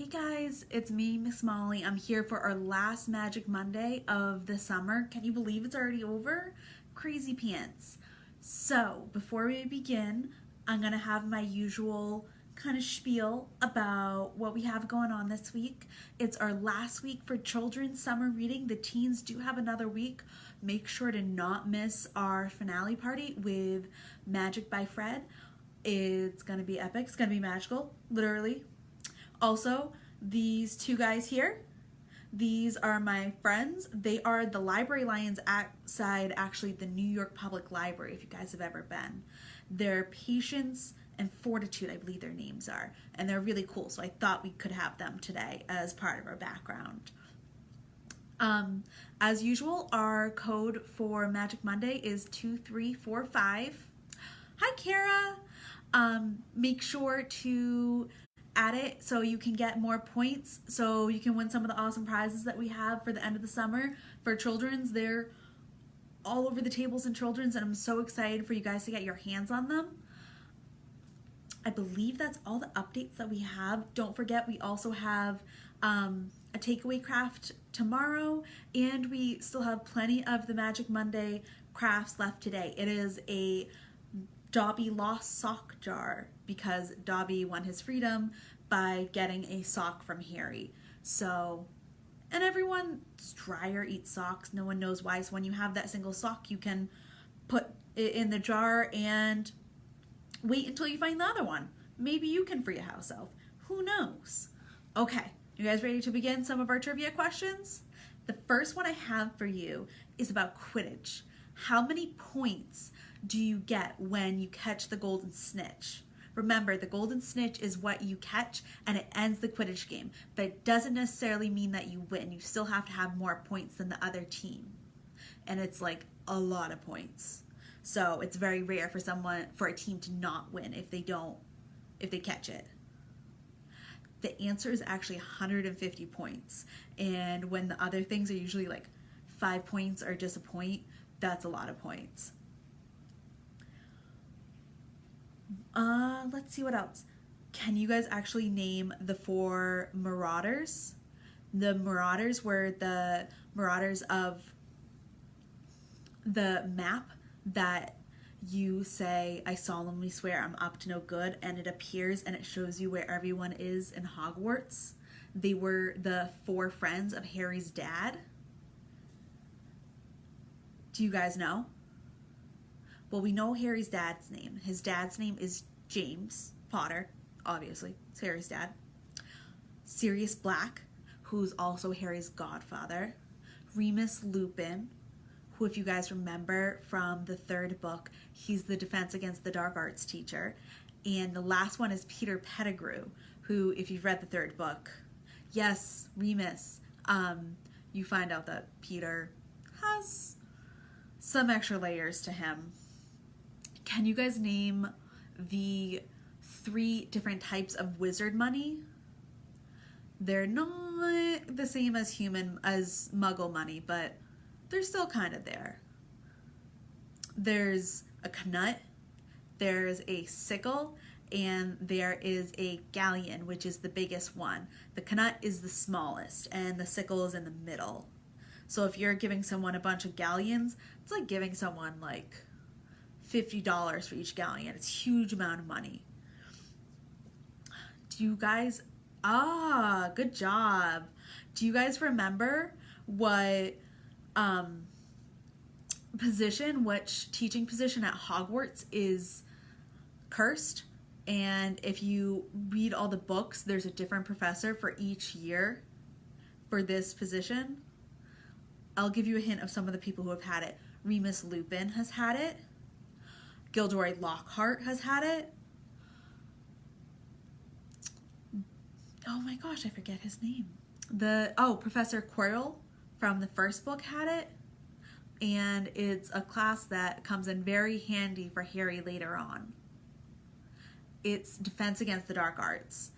Hey guys, it's me, Miss Molly. I'm here for our last Magic Monday of the summer. Can you believe it's already over? Crazy pants. So, before we begin, I'm going to have my usual kind of spiel about what we have going on this week. It's our last week for children's summer reading. The teens do have another week. Make sure to not miss our finale party with Magic by Fred. It's going to be epic. It's going to be magical, literally. Also, these two guys here, these are my friends. They are the Library Lions outside, actually, the New York Public Library, if you guys have ever been. They're Patience and Fortitude, I believe their names are. And they're really cool, so I thought we could have them today as part of our background. As usual, our code for Magic Monday is 2345. Hi, Kara. Make sure to add it so you can get more points, so you can win some of the awesome prizes that we have for the end of the summer for children's. They're all over the tables in children's, and I'm so excited for you guys to get your hands on them. I believe that's all the updates that we have. Don't forget, we also have a takeaway craft tomorrow, and we still have plenty of the Magic Monday crafts left today. It is a Dobby lost sock jar because Dobby won his freedom by getting a sock from Harry. So, and everyone's dryer eats socks. No one knows why. So when you have that single sock, you can put it in the jar and wait until you find the other one. Maybe you can free a house elf. Who knows? Okay, you guys ready to begin some of our trivia questions? The first one I have for you is about Quidditch. How many points do you get when you catch the golden snitch? Remember, the golden snitch is what you catch and it ends the Quidditch game, but it doesn't necessarily mean that you win. You still have to have more points than the other team. And it's like a lot of points. So it's very rare for a team to not win if they catch it. The answer is actually 150 points. And when the other things are usually like 5 points or just a point, that's a lot of points. Let's see what else. Can you guys actually name the 4 Marauders? The Marauders were the Marauders of the map that you say, I solemnly swear I'm up to no good, and it appears and it shows you where everyone is in Hogwarts. They were the 4 friends of Harry's dad. Do you guys know? Well, we know Harry's dad's name. His dad's name is James Potter, obviously. It's Harry's dad. Sirius Black, who's also Harry's godfather. Remus Lupin, who, if you guys remember from the 3rd book, he's the Defense Against the Dark Arts teacher. And the last one is Peter Pettigrew, who, if you've read the 3rd book, yes, Remus, you find out that Peter has some extra layers to him. Can you guys name the 3 different types of wizard money? They're not the same as Muggle money, but they're still kind of there. There's a knut, there's a sickle, and there is a galleon, which is the biggest one. The knut is the smallest, and the sickle is in the middle. So if you're giving someone a bunch of galleons, it's like giving someone like $50 for each galleon. It's a huge amount of money. Do you guys, good job. Do you guys remember what which teaching position at Hogwarts is cursed? And if you read all the books, there's a different professor for each year for this position. I'll give you a hint of some of the people who have had it. Remus Lupin has had it. Gilderoy Lockhart has had it. Oh my gosh, I forget his name. Professor Quirrell from the 1st book had it. And it's a class that comes in very handy for Harry later on. It's Defense Against the Dark Arts.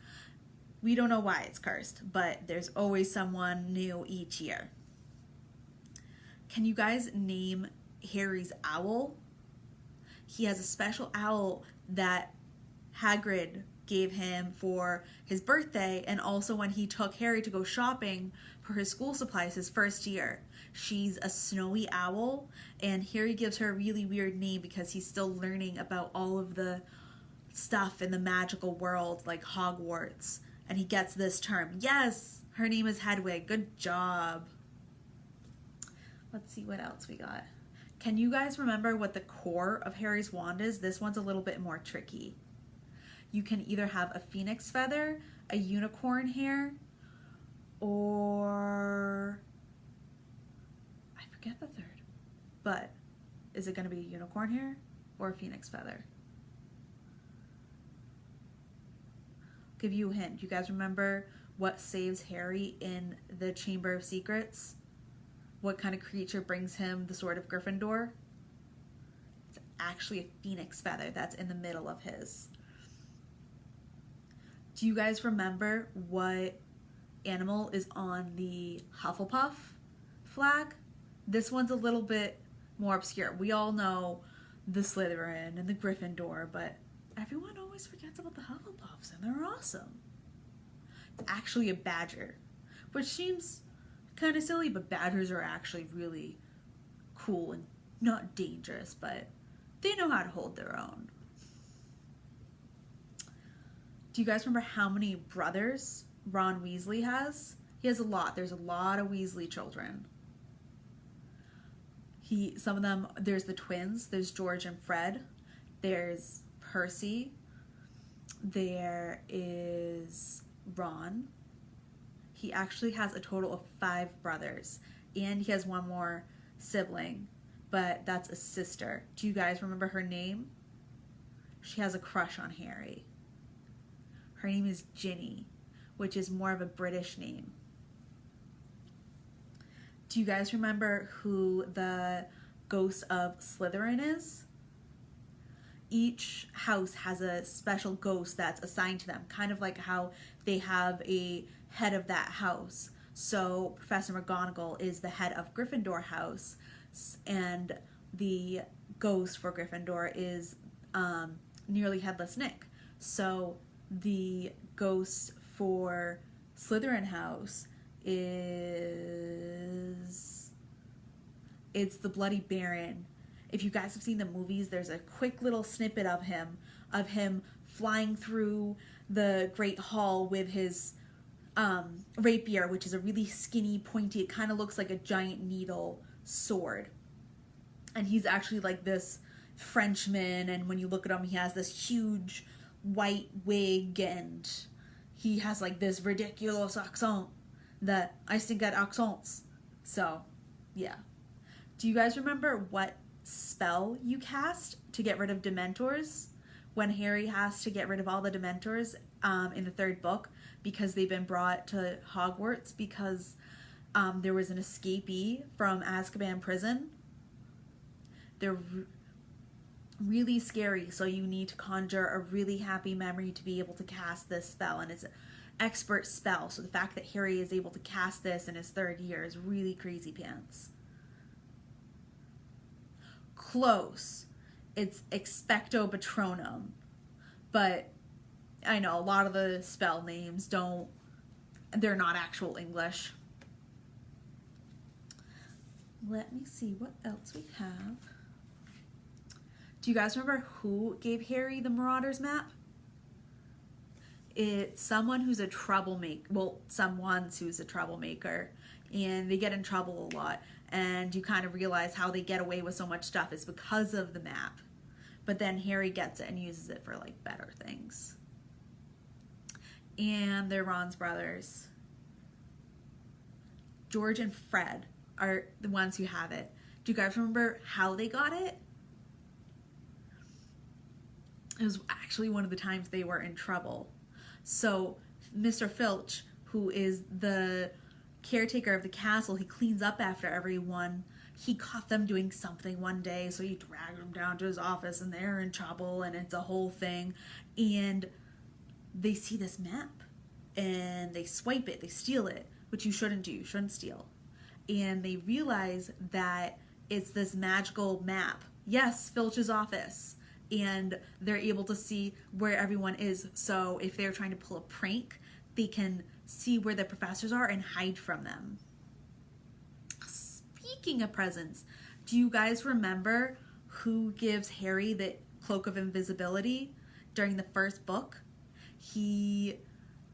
We don't know why it's cursed, but there's always someone new each year. Can you guys name Harry's owl? He has a special owl that Hagrid gave him for his birthday, and also when he took Harry to go shopping for his school supplies his first year. She's a snowy owl, and Harry gives her a really weird name because he's still learning about all of the stuff in the magical world, like Hogwarts, and he gets this term. Yes, her name is Hedwig. Good job. Let's see what else we got. Can you guys remember what the core of Harry's wand is? This one's a little bit more tricky. You can either have a phoenix feather, a unicorn hair, or I forget the third. But is it going to be a unicorn hair or a phoenix feather? I'll give you a hint. You guys remember what saves Harry in the Chamber of Secrets? What kind of creature brings him the Sword of Gryffindor? It's actually a phoenix feather that's in the middle of his. Do you guys remember what animal is on the Hufflepuff flag? This one's a little bit more obscure. We all know the Slytherin and the Gryffindor, but everyone always forgets about the Hufflepuffs, and they're awesome. It's actually a badger, which seems kind of silly, but badgers are actually really cool and not dangerous, but they know how to hold their own. Do you guys remember how many brothers Ron Weasley has? He has a lot. There's a lot of Weasley children. Some of them, there's the twins. There's George and Fred. There's Percy. There is Ron. He actually has a total of 5 brothers, and he has one more sibling, but that's a sister. Do you guys remember her name? She has a crush on Harry. Her name is Ginny, which is more of a British name. Do you guys remember who the ghost of Slytherin is? Each house has a special ghost that's assigned to them, kind of like how they have a head of that house. So Professor McGonagall is the head of Gryffindor house, and the ghost for Gryffindor is Nearly Headless Nick. So the ghost for Slytherin house it's the Bloody Baron. If you guys have seen the movies, there's a quick little snippet of him flying through the Great Hall with his rapier, which is a really skinny, pointy, it kind of looks like a giant needle sword. And he's actually like this Frenchman, and when you look at him, he has this huge white wig, and he has like this ridiculous accent that I stink at accents. So, yeah. Do you guys remember what spell you cast to get rid of Dementors? When Harry has to get rid of all the Dementors in the 3rd book because they've been brought to Hogwarts because there was an escapee from Azkaban prison. They're really scary, so you need to conjure a really happy memory to be able to cast this spell, and it's an expert spell, so the fact that Harry is able to cast this in his 3rd year is really crazy pants. Close. It's Expecto Patronum, but I know a lot of the spell names they're not actual English. Let me see what else we have. Do you guys remember who gave Harry the Marauders map? It's someone who's a troublemaker. Well, someone's who's a troublemaker, and they get in trouble a lot. And you kind of realize how they get away with so much stuff is because of the map. But then Harry gets it and uses it for like better things. And they're Ron's brothers. George and Fred are the ones who have it. Do you guys remember how they got it? It was actually one of the times they were in trouble. So Mr. Filch, who is the caretaker of the castle, he cleans up after everyone. He caught them doing something one day, so he dragged them down to his office, and they're in trouble, and it's a whole thing. And they see this map, and they swipe it, they steal it, which you shouldn't do, you shouldn't steal. And they realize that it's this magical map. Yes, Filch's office. and they're able to see where everyone is. So if they're trying to pull a prank, they can see where the professors are and hide from them. Speaking of presents, do you guys remember who gives Harry the cloak of invisibility during the first book? He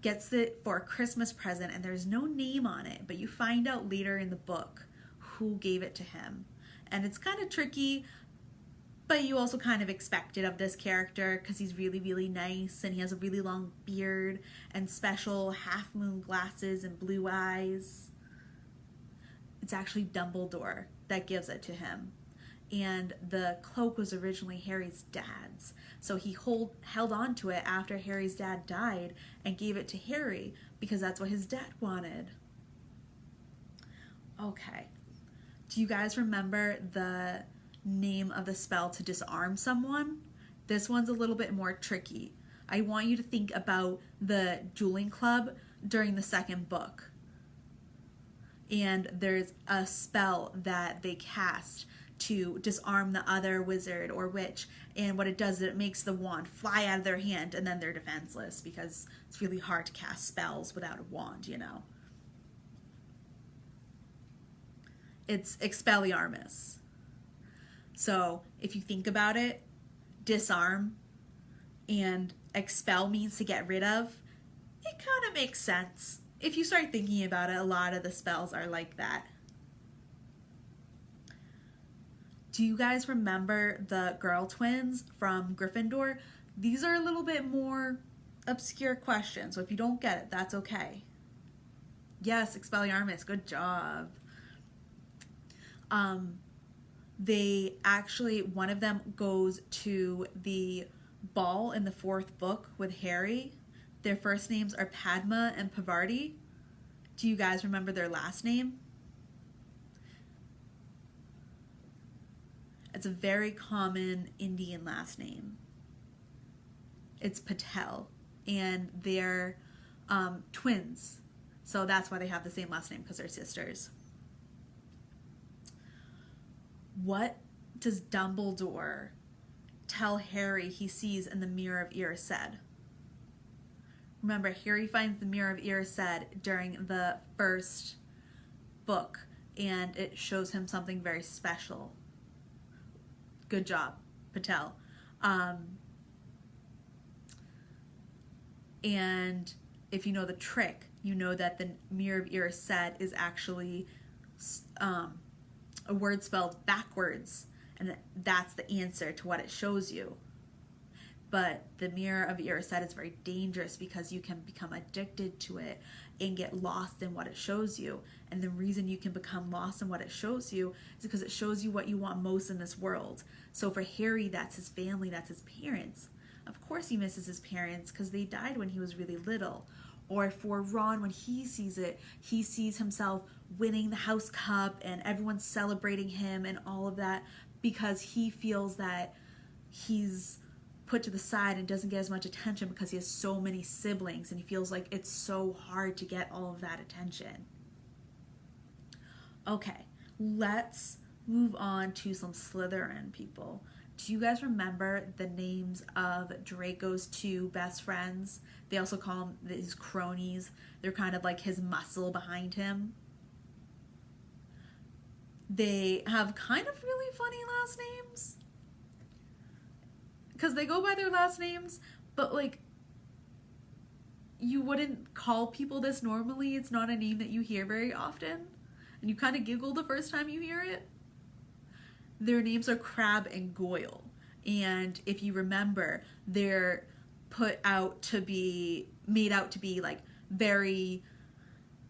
gets it for a Christmas present, and there's no name on it, but you find out later in the book who gave it to him. And it's kind of tricky, but you also kind of expect it of this character because he's really, really nice, and he has a really long beard and special half-moon glasses and blue eyes. It's actually Dumbledore that gives it to him. And the cloak was originally Harry's dad's. So he held on to it after Harry's dad died and gave it to Harry because that's what his dad wanted. Okay. Do you guys remember the name of the spell to disarm someone? This one's a little bit more tricky. I want you to think about the dueling club during the second book. And there's a spell that they cast to disarm the other wizard or witch, and what it does is it makes the wand fly out of their hand, and then they're defenseless because it's really hard to cast spells without a wand, you know. It's Expelliarmus. So if you think about it, disarm and expel means to get rid of. It kind of makes sense. If you start thinking about it, a lot of the spells are like that. Do you guys remember the girl twins from Gryffindor? These are a little bit more obscure questions, so if you don't get it, that's okay. Yes, Expelliarmus, good job. They actually, one of them goes to the ball in the fourth book with Harry. Their first names are Padma and Pavarti. Do you guys remember their last name? It's a very common Indian last name. It's Patel, and they're twins. So that's why they have the same last name, because they're sisters. What does Dumbledore tell Harry he sees in the Mirror of Erised? Remember, Harry finds the Mirror of Erised during the first book, and it shows him something very special. Good job, Patel. And if you know the trick, you know that the Mirror of Erised is actually a word spelled backwards, and that's the answer to what it shows you. But the Mirror of Erised is very dangerous because you can become addicted to it and get lost in what it shows you. And the reason you can become lost in what it shows you is because it shows you what you want most in this world. So for Harry, that's his family, that's his parents. Of course he misses his parents because they died when he was really little. Or for Ron, when he sees it, he sees himself winning the House Cup and everyone celebrating him and all of that because he feels that he's put to the side and doesn't get as much attention because he has so many siblings, and he feels like it's so hard to get all of that attention. Okay, let's move on to some Slytherin people. Do you guys remember the names of Draco's two best friends? They also call them his cronies. They're kind of like his muscle behind him. They have kind of really funny last names, because they go by their last names, but like, you wouldn't call people this normally. It's not a name that you hear very often, and you kind of giggle the first time you hear it. Their names are Crabbe and Goyle, and if you remember, they're made out to be like very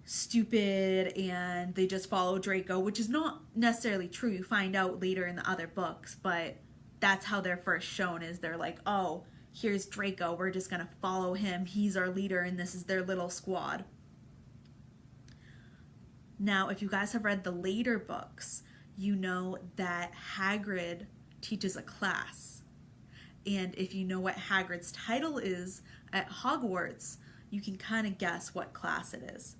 stupid, and they just follow Draco, which is not necessarily true. You find out later in the other books, but that's how they're first shown, is they're like, oh, here's Draco, we're just gonna follow him, he's our leader, and this is their little squad. Now, if you guys have read the later books, you know that Hagrid teaches a class. And if you know what Hagrid's title is at Hogwarts, you can kind of guess what class it is.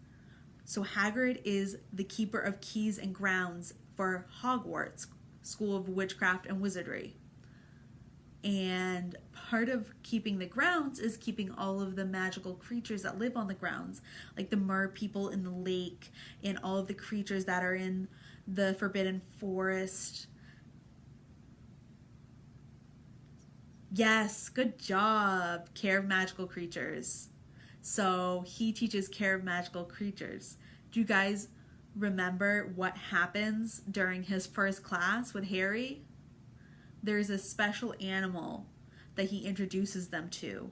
So Hagrid is the keeper of keys and grounds for Hogwarts, School of Witchcraft and Wizardry. And part of keeping the grounds is keeping all of the magical creatures that live on the grounds, like the mer people in the lake and all of the creatures that are in the Forbidden Forest. Yes, good job. Care of magical creatures. So he teaches care of magical creatures. Do you guys remember what happens during his first class with Harry? There's a special animal that he introduces them to,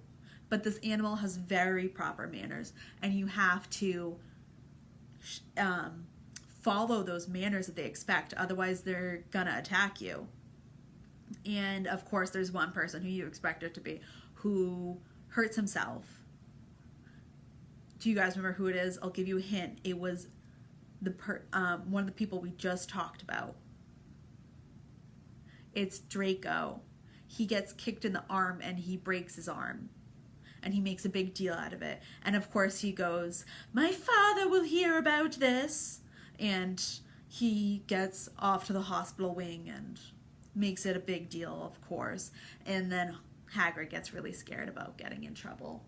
but this animal has very proper manners, and you have to follow those manners that they expect, otherwise they're gonna attack you. And of course there's one person who you expect it to be who hurts himself. Do you guys remember who it is? I'll give you a hint. It was one of the people we just talked about. It's Draco. He gets kicked in the arm and he breaks his arm. And he makes a big deal out of it. And of course he goes, "My father will hear about this." And he gets off to the hospital wing and makes it a big deal, of course. And then Hagrid gets really scared about getting in trouble.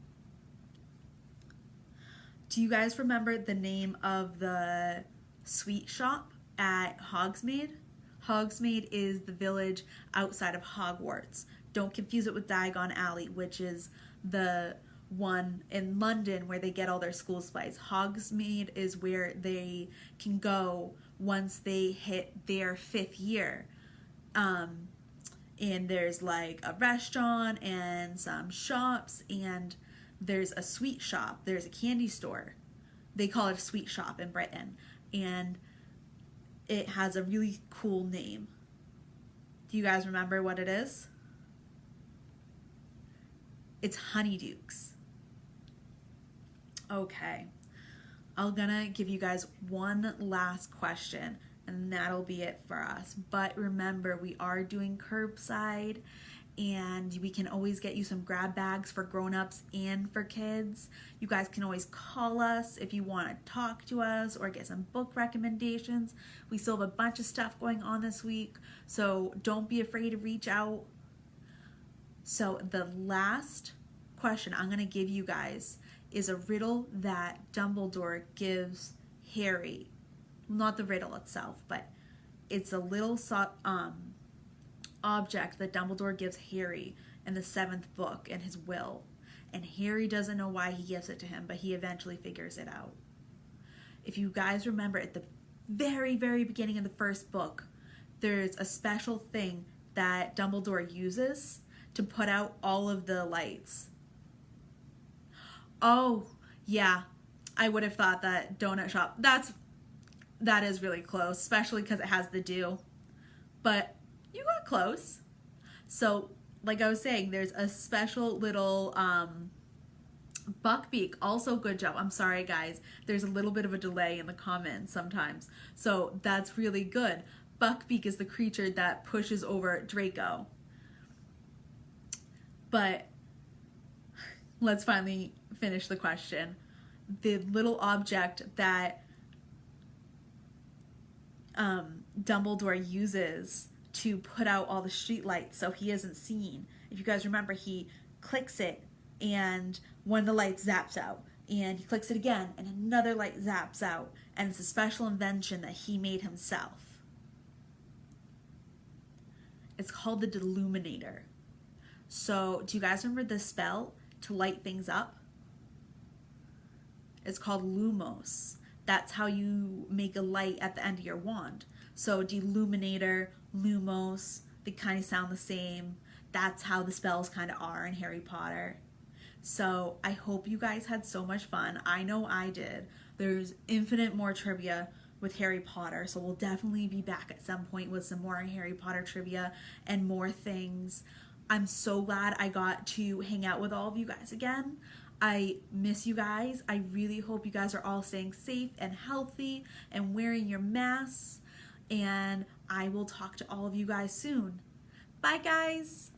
Do you guys remember the name of the sweet shop at Hogsmeade? Hogsmeade is the village outside of Hogwarts. Don't confuse it with Diagon Alley, which is the one in London where they get all their school supplies. Hogsmeade is where they can go once they hit their 5th year. And there's like a restaurant and some shops, and there's a sweet shop. There's a candy store. They call it a sweet shop in Britain. And it has a really cool name. Do you guys remember what it is? It's Honeydukes. Okay. I'm gonna give you guys one last question, and that'll be it for us. But remember, we are doing curbside, and we can always get you some grab bags for grown-ups and for kids. You guys can always call us if you want to talk to us or get some book recommendations. We still have a bunch of stuff going on this week, so don't be afraid to reach out. So the last question I'm going to give you guys is a riddle that Dumbledore gives Harry. Not the riddle itself, but it's a little object that Dumbledore gives Harry in the 7th book in his will. And Harry doesn't know why he gives it to him, but he eventually figures it out. If you guys remember, at the very, very beginning of the 1st book, there's a special thing that Dumbledore uses to put out all of the lights. Oh, yeah. I would have thought that donut shop. That is really close, especially because it has the dew. But you got close. So, like I was saying, there's a special little Buckbeak. Also, good job. I'm sorry, guys. There's a little bit of a delay in the comments sometimes. So, that's really good. Buckbeak is the creature that pushes over Draco. But let's finally finish the question. The little object that Dumbledore uses to put out all the street lights so he isn't seen. If you guys remember, he clicks it and one of the lights zaps out. And he clicks it again and another light zaps out. And it's a special invention that he made himself. It's called the Deluminator. So, do you guys remember the spell to light things up? It's called Lumos. That's how you make a light at the end of your wand. So Deluminator, Lumos, they kind of sound the same. That's how the spells kind of are in Harry Potter. So I hope you guys had so much fun. I know I did. There's infinite more trivia with Harry Potter, so we'll definitely be back at some point with some more Harry Potter trivia and more things. I'm so glad I got to hang out with all of you guys again. I miss you guys. I really hope you guys are all staying safe and healthy and wearing your masks. And I will talk to all of you guys soon. Bye, guys.